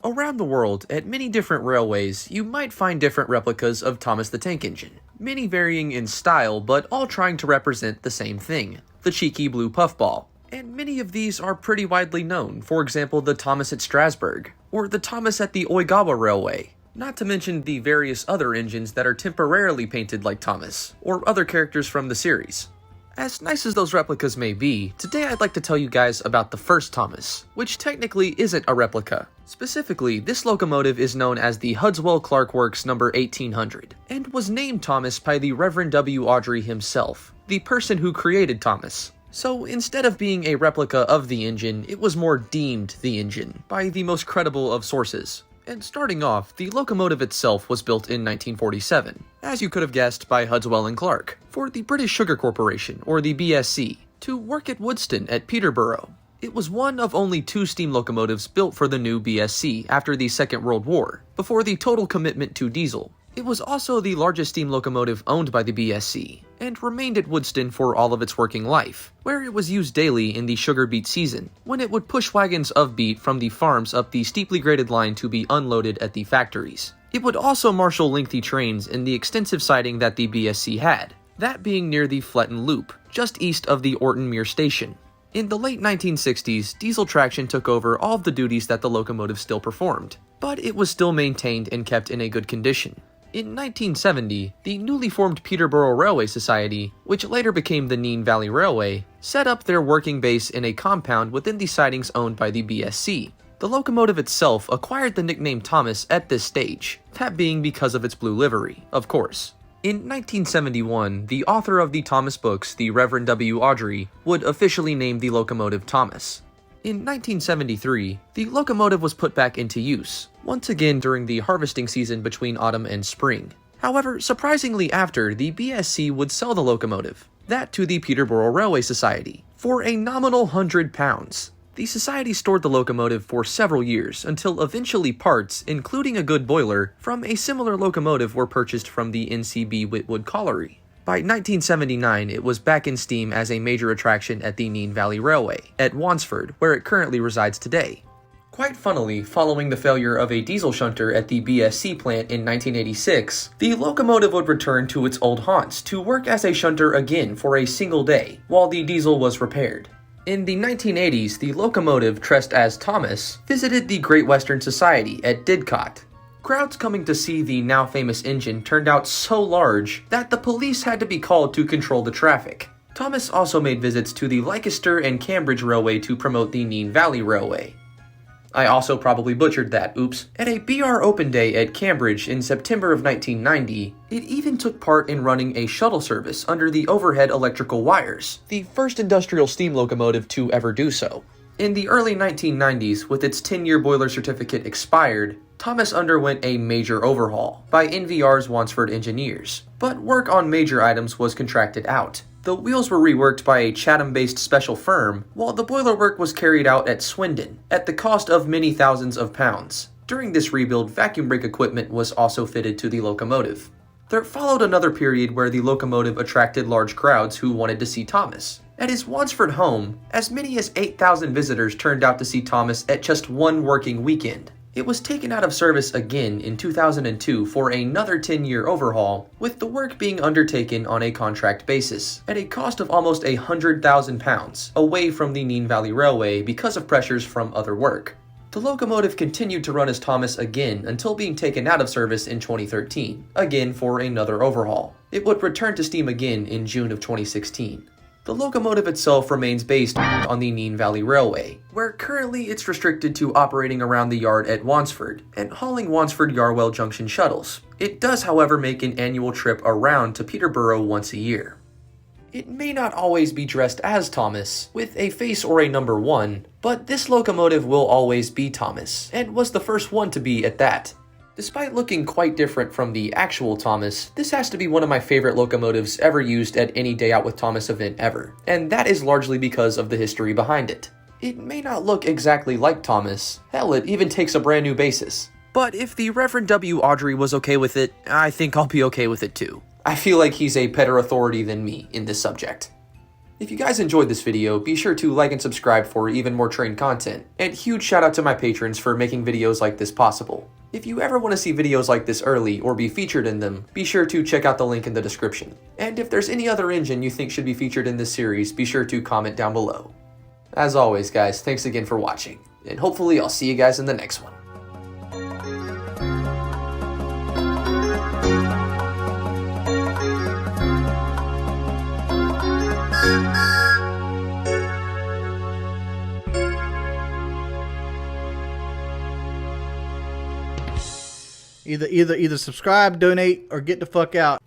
Around the world, at many different railways, you might find different replicas of Thomas the Tank Engine, many varying in style but all trying to represent the same thing, the cheeky blue puffball. And many of these are pretty widely known, for example the Thomas at Strasbourg, or the Thomas at the Oigawa Railway, not to mention the various other engines that are temporarily painted like Thomas, or other characters from the series. As nice as those replicas may be, today I'd like to tell you guys about the first Thomas, which technically isn't a replica. Specifically, this locomotive is known as the Hudswell Clarke Works number 1800, and was named Thomas by the Reverend W. Awdry himself, the person who created Thomas. So instead of being a replica of the engine, it was more deemed the engine, by the most credible of sources. And starting off, the locomotive itself was built in 1947, as you could have guessed, by Hudswell Clarke, for the British Sugar Corporation, or the BSC, to work at Woodston at Peterborough. It was one of only 2 steam locomotives built for the new BSC after the Second World War, before the total commitment to diesel. It was also the largest steam locomotive owned by the BSC, and remained at Woodston for all of its working life, where it was used daily in the sugar beet season, when it would push wagons of beet from the farms up the steeply graded line to be unloaded at the factories. It would also marshal lengthy trains in the extensive siding that the BSC had, that being near the Fletton Loop, just east of the Orton Mere station. In the late 1960s, diesel traction took over all of the duties that the locomotive still performed, but it was still maintained and kept in a good condition. In 1970, the newly formed Peterborough Railway Society, which later became the Nene Valley Railway, set up their working base in a compound within the sidings owned by the BSC. The locomotive itself acquired the nickname Thomas at this stage, that being because of its blue livery, of course. In 1971, the author of the Thomas books, the Reverend W. Awdry, would officially name the locomotive Thomas. In 1973, the locomotive was put back into use, once again during the harvesting season between autumn and spring. However, surprisingly after, the BSC would sell the locomotive, that to the Peterborough Railway Society, for a nominal £100. The society stored the locomotive for several years until eventually parts, including a good boiler, from a similar locomotive were purchased from the NCB Whitwood Colliery. By 1979, it was back in steam as a major attraction at the Nene Valley Railway, at Wansford, where it currently resides today. Quite funnily, following the failure of a diesel shunter at the BSC plant in 1986, the locomotive would return to its old haunts to work as a shunter again for a single day, while the diesel was repaired. In the 1980s, the locomotive, dressed as Thomas, visited the Great Western Society at Didcot. Crowds coming to see the now famous engine turned out so large that the police had to be called to control the traffic. Thomas also made visits to the Leicester and Cambridge Railway to promote the Nene Valley Railway. I also probably butchered that, oops. At a BR Open Day at Cambridge in September of 1990, it even took part in running a shuttle service under the overhead electrical wires, the first industrial steam locomotive to ever do so. In the early 1990s, with its 10-year boiler certificate expired, Thomas underwent a major overhaul by NVR's Wansford engineers, but work on major items was contracted out. The wheels were reworked by a Chatham-based special firm, while the boiler work was carried out at Swindon, at the cost of many thousands of pounds. During this rebuild, vacuum brake equipment was also fitted to the locomotive. There followed another period where the locomotive attracted large crowds who wanted to see Thomas. At his Wansford home, as many as 8,000 visitors turned out to see Thomas at just one working weekend. It was taken out of service again in 2002 for another 10-year overhaul, with the work being undertaken on a contract basis, at a cost of almost £100,000, away from the Nene Valley Railway because of pressures from other work. The locomotive continued to run as Thomas again until being taken out of service in 2013, again for another overhaul. It would return to steam again in June of 2016. The locomotive itself remains based on the Nene Valley Railway, where currently it's restricted to operating around the yard at Wansford and hauling Wansford-Yarwell Junction shuttles. It does, however, make an annual trip around to Peterborough once a year. It may not always be dressed as Thomas, with a face or a number 1, but this locomotive will always be Thomas, and was the first one to be at that. Despite looking quite different from the actual Thomas, this has to be one of my favorite locomotives ever used at any Day Out with Thomas event ever, and that is largely because of the history behind it. It may not look exactly like Thomas, hell, it even takes a brand new basis. But if the Reverend W. Awdry was okay with it, I think I'll be okay with it too. I feel like he's a better authority than me in this subject. If you guys enjoyed this video, be sure to like and subscribe for even more train content, and huge shout out to my patrons for making videos like this possible. If you ever want to see videos like this early or be featured in them, be sure to check out the link in the description. And if there's any other engine you think should be featured in this series, be sure to comment down below. As always guys, thanks again for watching, and hopefully I'll see you guys in the next one. Either subscribe, donate, or get the fuck out.